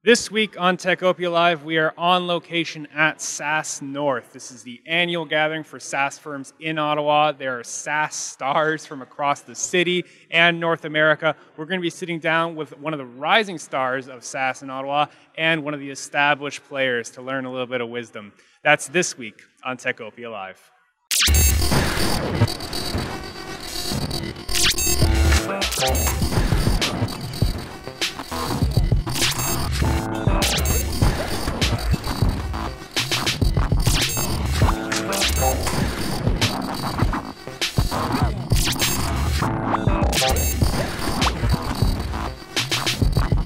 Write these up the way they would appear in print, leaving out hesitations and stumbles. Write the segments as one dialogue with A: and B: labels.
A: This week on Techopia Live, we are on location at SaaS North. This is the annual gathering for SaaS firms in Ottawa. There are SaaS stars from across the city and North America. We're going to be sitting down with one of the rising stars of SaaS in Ottawa and one of the established players to learn a little bit of wisdom. That's this week on Techopia Live.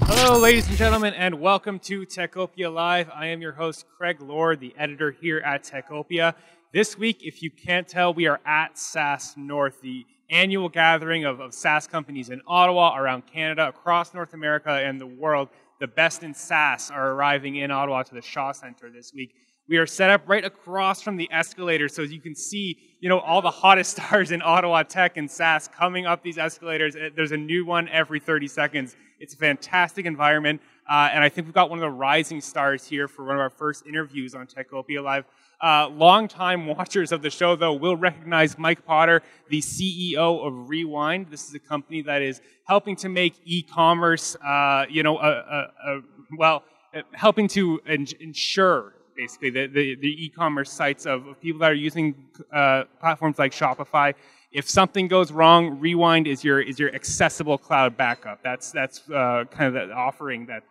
A: Hello, ladies and gentlemen, and welcome to Techopia Live. I am your host, Craig Lord, the editor here at Techopia. This week, if you can't tell, we are at SaaS North, the annual gathering of SaaS companies in Ottawa, around Canada, across North America, and the world. The best in SaaS are arriving in Ottawa to the Shaw Centre this week. We are set up right across from the escalator, so as you can see, all the hottest stars in Ottawa tech and SaaS coming up these escalators. There's a new one every 30 seconds. It's a fantastic environment, and I think we've got one of the rising stars here for one of our first interviews on Techopia Live. Long-time watchers of the show, though, will recognize Mike Potter, the CEO of Rewind. This is a company that is helping to make e-commerce, helping to ensure basically the e-commerce sites of people that are using platforms like Shopify. If something goes wrong, Rewind is your accessible cloud backup. That's kind of the offering that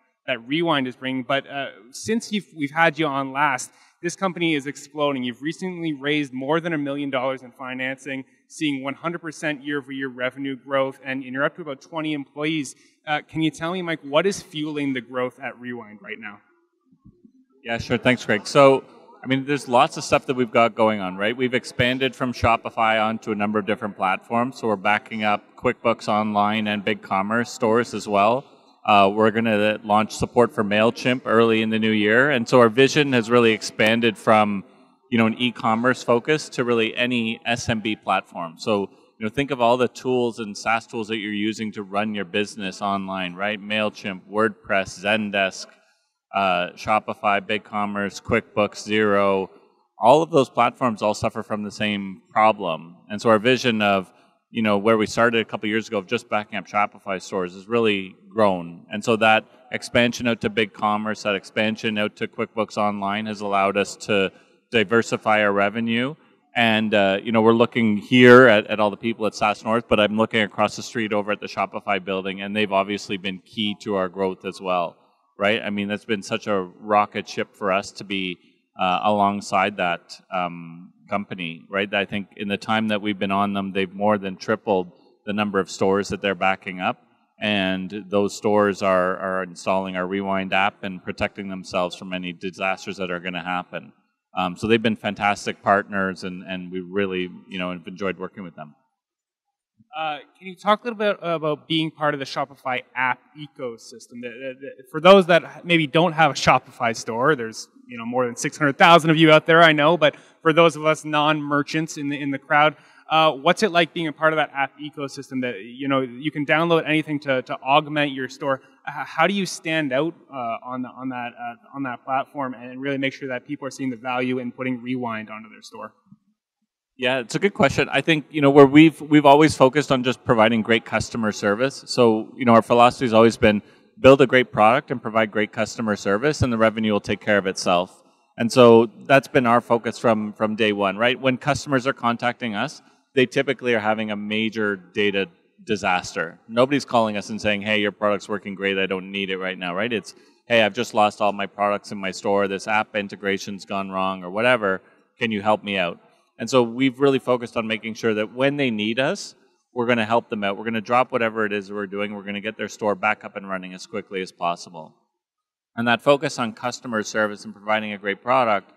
A: Rewind is bringing. But since we've had you on last, this company is exploding. You've recently raised more than $1 million in financing, seeing 100% year-over-year revenue growth, and you're up to about 20 employees. Can you tell me, Mike, what is fueling the growth at Rewind right now?
B: Yeah, sure. Thanks, Craig. So, there's lots of stuff that we've got going on, right? We've expanded from Shopify onto a number of different platforms. So we're backing up QuickBooks Online and BigCommerce stores as well. We're going to launch support for MailChimp early in the new year. And so our vision has really expanded from, an e-commerce focus to really any SMB platform. So, think of all the tools and SaaS tools that you're using to run your business online, right? MailChimp, WordPress, Zendesk, Shopify, BigCommerce, QuickBooks, Xero, all of those platforms all suffer from the same problem. And so our vision of, where we started a couple of years ago of just backing up Shopify stores has really grown. And so that expansion out to BigCommerce, that expansion out to QuickBooks Online has allowed us to diversify our revenue. And, we're looking here at all the people at SaaS North, but I'm looking across the street over at the Shopify building, and they've obviously been key to our growth as well. Right? That's been such a rocket ship for us to be alongside that company, right? I think in the time that we've been on them, they've more than tripled the number of stores that they're backing up. And those stores are installing our Rewind app and protecting themselves from any disasters that are going to happen. So they've been fantastic partners, and we really, have enjoyed working with them.
A: Can you talk a little bit about being part of the Shopify app ecosystem? For those that maybe don't have a Shopify store, there's more than 600,000 of you out there, I know. But for those of us non-merchants in the crowd, what's it like being a part of that app ecosystem? That you can download anything to augment your store. How do you stand out on that platform and really make sure that people are seeing the value in putting Rewind onto their store?
B: Yeah, it's a good question. I think, where we've always focused on just providing great customer service. So, our philosophy has always been build a great product and provide great customer service, and the revenue will take care of itself. And so that's been our focus from day one, right? When customers are contacting us, they typically are having a major data disaster. Nobody's calling us and saying, hey, your product's working great, I don't need it right now, right? It's, hey, I've just lost all my products in my store, this app integration's gone wrong or whatever, can you help me out? And so we've really focused on making sure that when they need us, we're going to help them out. We're going to drop whatever it is we're doing. We're going to get their store back up and running as quickly as possible. And that focus on customer service and providing a great product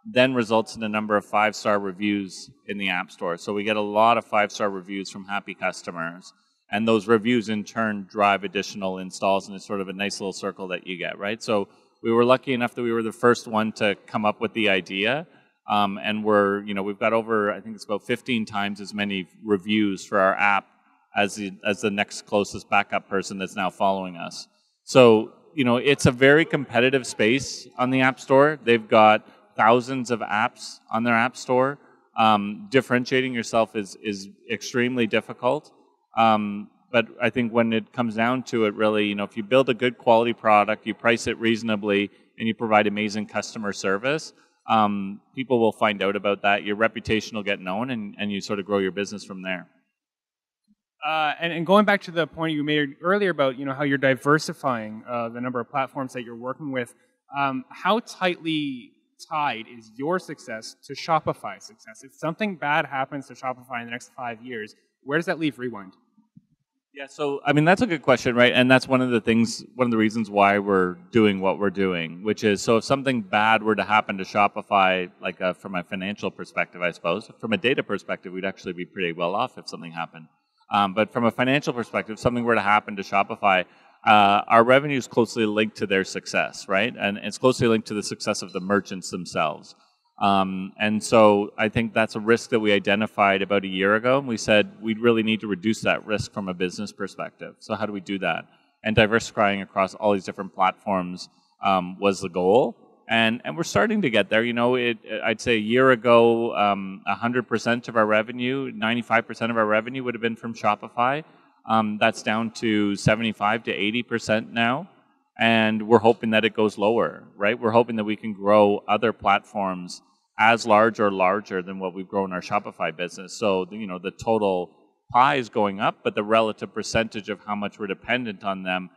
B: then results in a number of 5-star reviews in the App Store. So we get a lot of 5-star reviews from happy customers. And those reviews in turn drive additional installs, and it's sort of a nice little circle that you get, right? So we were lucky enough that we were the first one to come up with the idea. And we've got over, I think it's about 15 times as many reviews for our app as the next closest backup person that's now following us. So, it's a very competitive space on the App Store. They've got thousands of apps on their App Store. Differentiating yourself is extremely difficult. But I think when it comes down to it, really, if you build a good quality product, you price it reasonably, and you provide amazing customer service, people will find out about that. Your reputation will get known, and you sort of grow your business from there.
A: And going back to the point you made earlier about how you're diversifying the number of platforms that you're working with, how tightly tied is your success to Shopify's success? If something bad happens to Shopify in the next 5 years, where does that leave Rewind?
B: Yeah, so that's a good question, right? And that's one of the reasons why we're doing what we're doing, which is, so if something bad were to happen to Shopify, like from a financial perspective, I suppose, from a data perspective, we'd actually be pretty well off if something happened. But from a financial perspective, if something were to happen to Shopify, our revenue is closely linked to their success, right? And it's closely linked to the success of the merchants themselves. And so I think that's a risk that we identified about a year ago. We said we'd really need to reduce that risk from a business perspective. So how do we do that? And diversifying across all these different platforms was the goal. And we're starting to get there. I'd say a year ago, 100% of our revenue, 95% of our revenue would have been from Shopify. That's down to 75 to 80% now. And we're hoping that it goes lower, right? We're hoping that we can grow other platforms as large or larger than what we've grown our Shopify business. So, the total pie is going up, but the relative percentage of how much we're dependent on them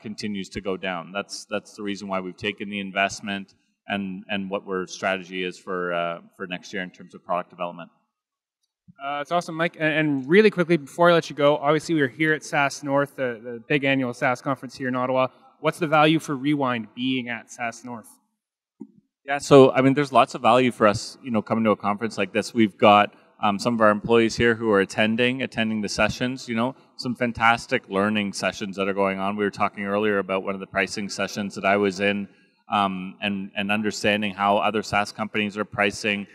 B: continues to go down. That's the reason why we've taken the investment and what our strategy is for next year in terms of product development.
A: It's awesome, Mike. And really quickly, before I let you go, obviously we're here at SaaS North, the big annual SaaS conference here in Ottawa. What's the value for Rewind being at SaaS North?
B: Yeah, so there's lots of value for us, coming to a conference like this. We've got some of our employees here who are attending the sessions. Some fantastic learning sessions that are going on. We were talking earlier about one of the pricing sessions that I was in, and understanding how other SaaS companies are pricing,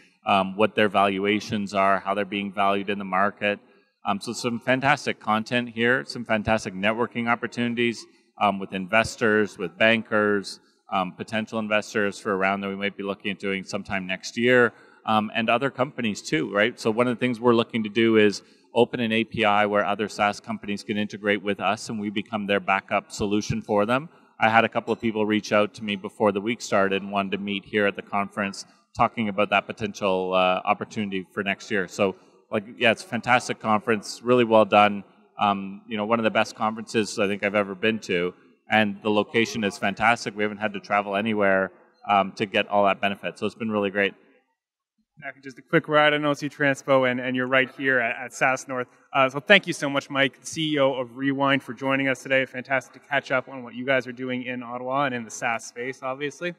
B: what their valuations are, how they're being valued in the market. So some fantastic content here, some fantastic networking opportunities with investors, with bankers, potential investors for a round that we might be looking at doing sometime next year, and other companies too, right? So one of the things we're looking to do is open an API where other SaaS companies can integrate with us and we become their backup solution for them. I had a couple of people reach out to me before the week started and wanted to meet here at the conference talking about that potential opportunity for next year. So, it's a fantastic conference, really well done. One of the best conferences I think I've ever been to, and the location is fantastic. We haven't had to travel anywhere to get all that benefit, so it's been really great.
A: Just a quick ride on OC Transpo, and you're right here at SaaS North. So thank you so much, Mike, CEO of Rewind, for joining us today. Fantastic to catch up on what you guys are doing in Ottawa and in the SaaS space, obviously.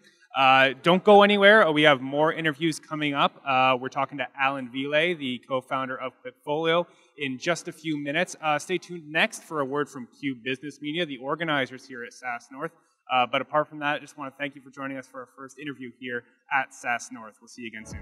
A: Don't go anywhere. We have more interviews coming up. We're talking to Alan Ville, the co-founder of Klipfolio, in just a few minutes. Stay tuned next for a word from Cube Business Media, the organizers here at SaaS North. But apart from that, I just want to thank you for joining us for our first interview here at SaaS North. We'll see you again soon.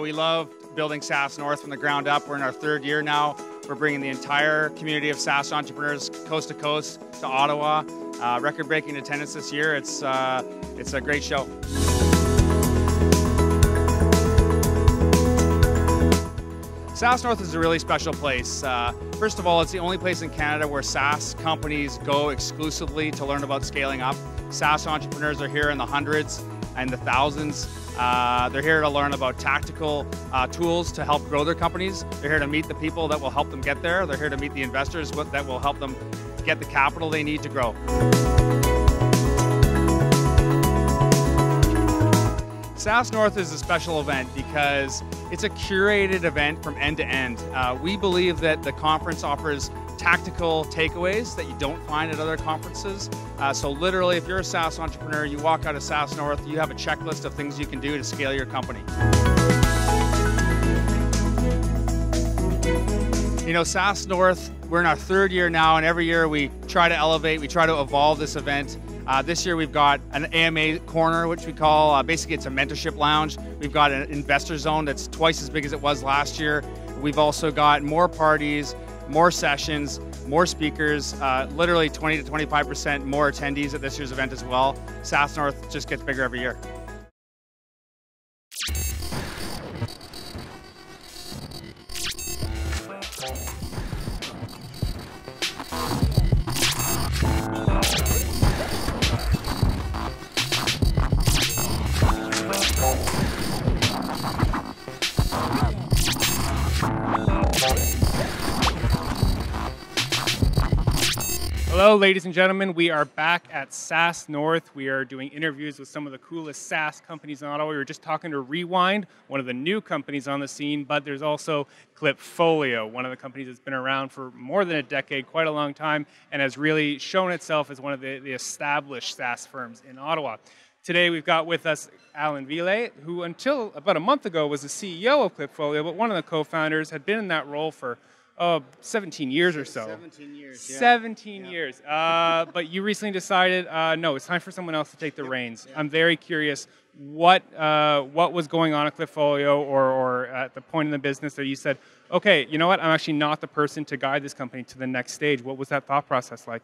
C: We love building SaaS North from the ground up. We're in our third year now. We're bringing the entire community of SaaS entrepreneurs coast to coast to Ottawa. Record-breaking attendance this year. It's a great show. SaaS North is a really special place. First of all, it's the only place in Canada where SaaS companies go exclusively to learn about scaling up. SaaS entrepreneurs are here in the hundreds and the thousands. They're here to learn about tactical tools to help grow their companies. They're here to meet the people that will help them get there. They're here to meet the investors that will help them get the capital they need to grow. SaaS North is a special event because it's a curated event from end to end. We believe that the conference offers tactical takeaways that you don't find at other conferences. So literally, if you're a SaaS entrepreneur, you walk out of SaaS North, you have a checklist of things you can do to scale your company. You know, SaaS North, we're in our third year now, and every year we try to elevate, we try to evolve this event. This year we've got an AMA corner, which we call, basically it's a mentorship lounge. We've got an investor zone that's twice as big as it was last year. We've also got more parties, more sessions, more speakers, literally 20 to 25% more attendees at this year's event as well. SaaS North just gets bigger every year.
A: Hello, ladies and gentlemen. We are back at SaaS North. We are doing interviews with some of the coolest SaaS companies in Ottawa. We were just talking to Rewind, one of the new companies on the scene, but there's also Klipfolio, one of the companies that's been around for more than a decade, quite a long time, and has really shown itself as one of the established SaaS firms in Ottawa. Today we've got with us Alan Ville, who until about a month ago was the CEO of Klipfolio, but one of the co-founders, had been in that role for 17 years or so.
D: 17 years, yeah.
A: 17 years. But you recently decided, no, it's time for someone else to take the reins.
D: Yeah.
A: I'm very curious, what was going on at Klipfolio or at the point in the business that you said, okay, you know what, I'm actually not the person to guide this company to the next stage. What was that thought process like?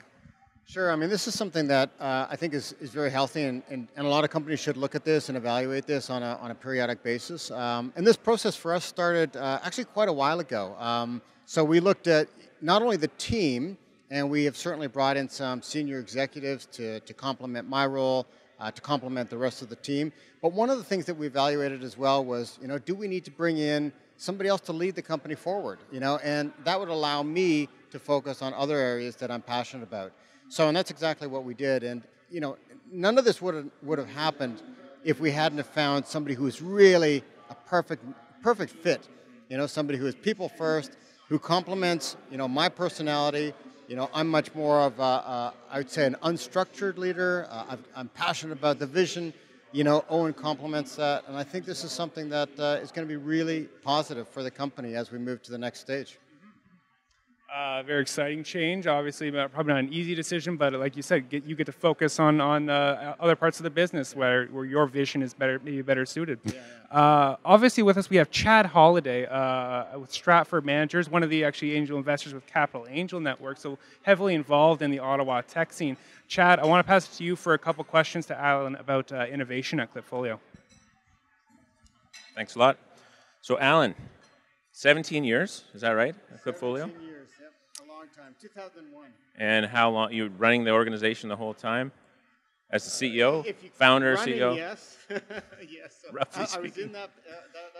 D: Sure, I mean, this is something that I think is very healthy, and a lot of companies should look at this and evaluate this on a periodic basis. And this process for us started actually quite a while ago. So we looked at not only the team, and we have certainly brought in some senior executives to complement my role, to complement the rest of the team. But one of the things that we evaluated as well was, you know, do we need to bring in somebody else to lead the company forward? You know, and that would allow me to focus on other areas that I'm passionate about. So, and that's exactly what we did. And, you know, none of this would have happened if we hadn't have found somebody who was really a perfect fit. You know, somebody who is people first, who complements, you know, my personality. You know, I'm much more of I would say an unstructured leader. I'm passionate about the vision. You know, Owen complements that, and I think this is something that is going to be really positive for the company as we move to the next stage.
A: Very exciting change. Obviously, probably not an easy decision, but like you said, you get to focus on other parts of the business where your vision is maybe better suited. Yeah. Obviously, with us we have Chad Holliday with Stratford Managers, one of the actually angel investors with Capital Angel Network, so heavily involved in the Ottawa tech scene. Chad, I want to pass it to you for a couple questions to Alan about innovation at Klipfolio.
E: Thanks a lot. So, Alan, 17 years, is that right, at Klipfolio?
D: 17 years, yep, a long time, 2001.
E: And how long, you were running the organization the whole time? As the CEO, founder,
D: running,
E: CEO?
D: Yes, yes. So
E: Roughly
D: I was
E: speaking.
D: in that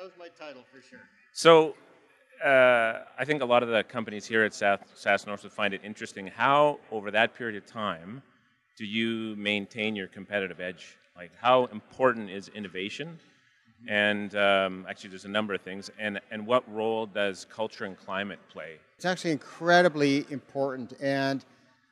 D: was my title for sure.
E: So, I think a lot of the companies here at SaaS North would find it interesting. How, over that period of time, do you maintain your competitive edge? Like, how important is innovation? And actually, there's a number of things. And what role does culture and climate play?
D: It's actually incredibly important. And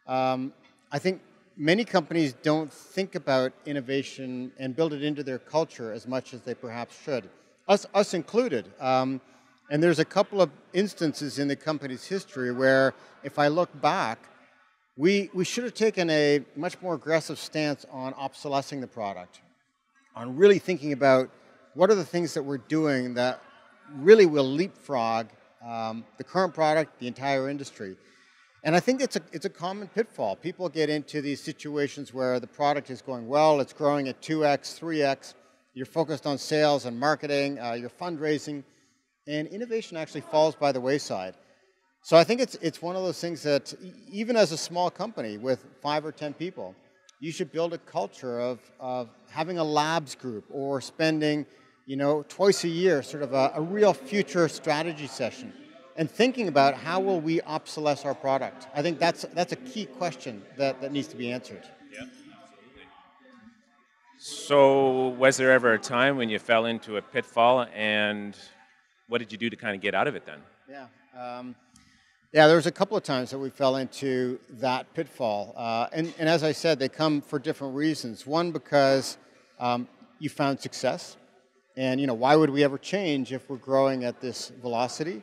D: I think many companies don't think about innovation and build it into their culture as much as they perhaps should, us included. And there's a couple of instances in the company's history where, if I look back, we should have taken a much more aggressive stance on obsolescing the product, on really thinking about what are the things that we're doing that really will leapfrog the current product, the entire industry. And I think it's a common pitfall. People get into these situations where the product is going well, it's growing at 2x, 3x, you're focused on sales and marketing, you're fundraising, and innovation actually falls by the wayside. So I think it's one of those things that even as a small company with 5 or 10 people, you should build a culture of having a labs group or spending, twice a year, sort of a real future strategy session and thinking about how will we obsolesce our product. I think that's a key question that needs to be answered.
E: Yeah, absolutely. So was there ever a time when you fell into a pitfall, and what did you do to kind of get out of it then?
D: Yeah, there was a couple of times that we fell into that pitfall. And as I said, they come for different reasons. One, because you found success. And, why would we ever change if we're growing at this velocity?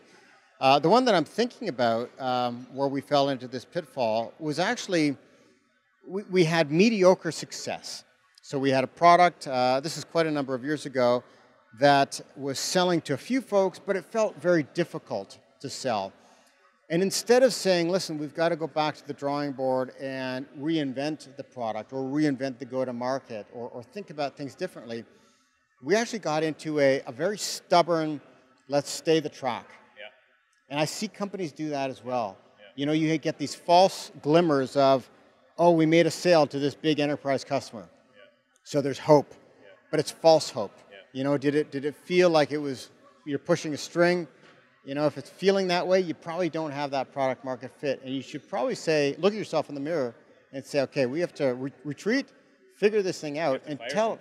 D: The one that I'm thinking about where we fell into this pitfall was actually we had mediocre success. So we had a product, this is quite a number of years ago, that was selling to a few folks, but it felt very difficult to sell. And instead of saying, listen, we've got to go back to the drawing board and reinvent the product or reinvent the go-to-market or think about things differently, we actually got into a very stubborn, let's stay the track. And I see companies do that as well. Yeah. You get these false glimmers of, oh, we made a sale to this big enterprise customer. Yeah. So there's hope, but it's false hope. Yeah. Did it feel like you're pushing a string? If it's feeling that way, you probably don't have that product market fit. And you should probably look at yourself in the mirror and say, okay, we have to retreat, figure this thing out, and tell.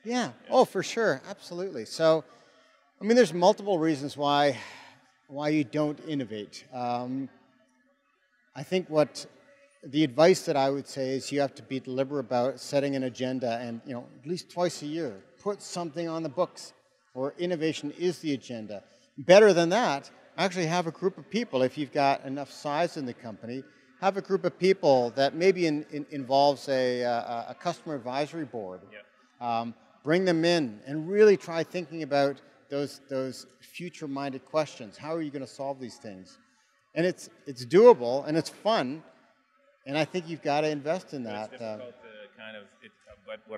D: Yeah. Oh, for sure. Absolutely. So, there's multiple reasons why you don't innovate. I think what the advice that I would say is you have to be deliberate about setting an agenda and, at least twice a year, put something on the books where innovation is the agenda. Better than that, actually have a group of people, if you've got enough size in the company, have a group of people that maybe involves a customer advisory board. Yeah. Bring them in and really try thinking about those future-minded questions. How are you going to solve these things? And it's doable and it's fun, and I think you've got to invest in that.
E: It's difficult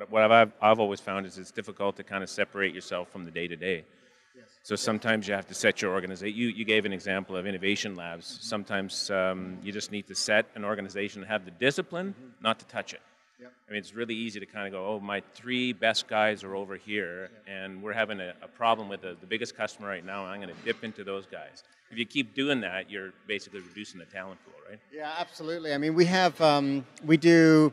E: to what I've always found is it's difficult to kind of separate yourself from the day-to-day. Yes. So sometimes you have to set your organization. You gave an example of innovation labs. Sometimes you just need to set an organization and have the discipline not to touch it. Yep. It's really easy to kind of go, oh, my 3 best guys are over here, and we're having a problem with the biggest customer right now, and I'm going to dip into those guys. If you keep doing that, you're basically reducing the talent pool, right? Yeah,
D: absolutely. We have, we do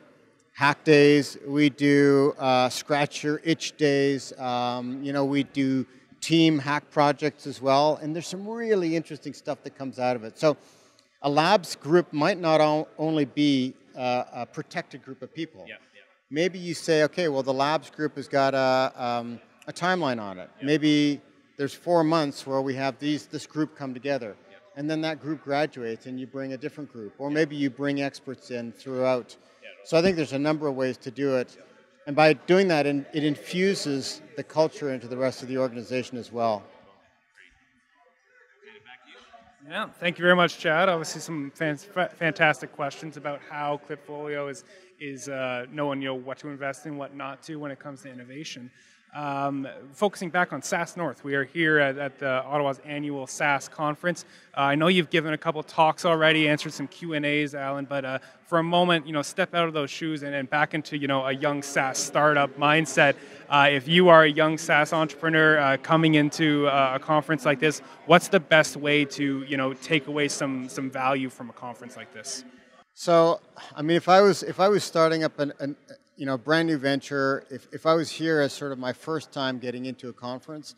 D: hack days, we do scratch your itch days, we do team hack projects as well, and there's some really interesting stuff that comes out of it. So a labs group might not only be a protected group of people. Yeah, yeah. Maybe you say, okay, well, the labs group has got a timeline on it. Yeah. Maybe there's 4 months where we have this group come together, and then that group graduates and you bring a different group, or maybe you bring experts in throughout. So I think there's a number of ways to do it, and by doing that, it infuses the culture into the rest of the organization as well.
A: Yeah, thank you very much, Chad. Obviously, some fantastic questions about how Klipfolio is knowing what to invest in, what not to when it comes to innovation. Focusing back on SaaS North, we are here at Ottawa's annual SaaS conference. I know you've given a couple talks already, answered some Q&As, Alan, but for a moment, step out of those shoes and back into a young SaaS startup mindset. If you are a young SaaS entrepreneur coming into a conference like this, what's the best way to take away some value from a conference like this?
D: So, if I was starting up a brand new venture, if I was here as sort of my first time getting into a conference,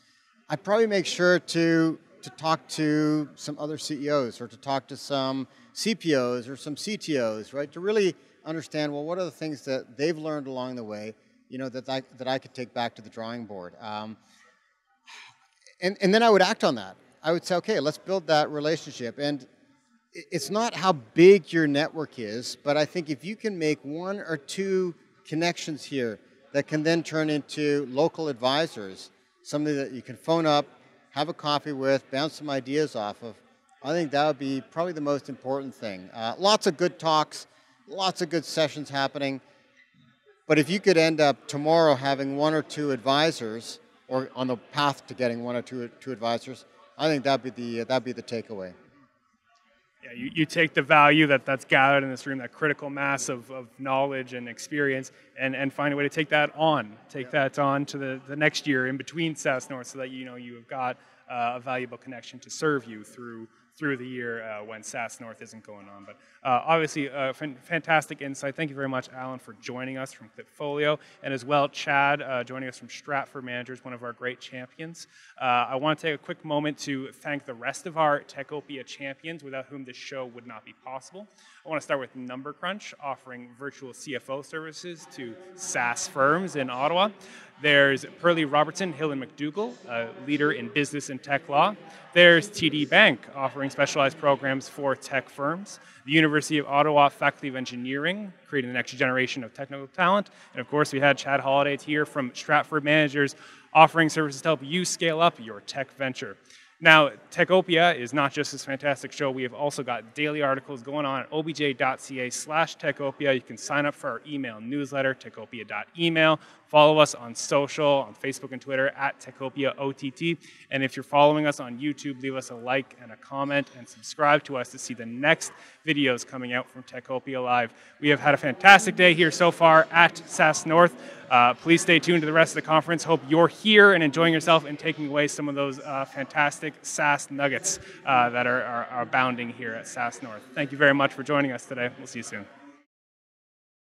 D: I'd probably make sure to talk to some other CEOs or to talk to some CPOs or some CTOs, right? To really understand, well, what are the things that they've learned along the way, that I could take back to the drawing board. And then I would act on that. I would say, okay, let's build that relationship. And it's not how big your network is, but I think if you can make 1 or 2 connections here that can then turn into local advisors, somebody that you can phone up, have a coffee with, bounce some ideas off of, I think that would be probably the most important thing. Lots of good talks, lots of good sessions happening. But if you could end up tomorrow having one or two advisors, or on the path to getting one or two advisors, I think that'd be the takeaway.
A: Yeah, you take the value that's gathered in this room, that critical mass of knowledge and experience, and find a way to take that on. That on to the next year in between SaaS North, so that you have got a valuable connection to serve you through the year when SaaS North isn't going on. But obviously, fantastic insight. Thank you very much, Alan, for joining us from Klipfolio, and as well, Chad, joining us from Stratford Managers, one of our great champions. I want to take a quick moment to thank the rest of our Techopia champions, without whom this show would not be possible. I want to start with Number Crunch, offering virtual CFO services to SaaS firms in Ottawa. There's Pearlie Robertson, Hill and McDougall, a leader in business and tech law. There's TD Bank, offering specialized programs for tech firms. The University of Ottawa Faculty of Engineering, creating the next generation of technical talent. And of course, we had Chad Holliday here from Stratford Managers, offering services to help you scale up your tech venture. Now, Techopia is not just this fantastic show. We have also got daily articles going on at obj.ca/Techopia. You can sign up for our email newsletter, techopia.email. Follow us on social, on Facebook and Twitter, at TechopiaOTT. And if you're following us on YouTube, leave us a like and a comment, and subscribe to us to see the next videos coming out from Techopia Live. We have had a fantastic day here so far at SaaS North. Please stay tuned to the rest of the conference. Hope you're here and enjoying yourself and taking away some of those fantastic SaaS nuggets that are abounding here at SaaS North. Thank you very much for joining us today. We'll see you soon.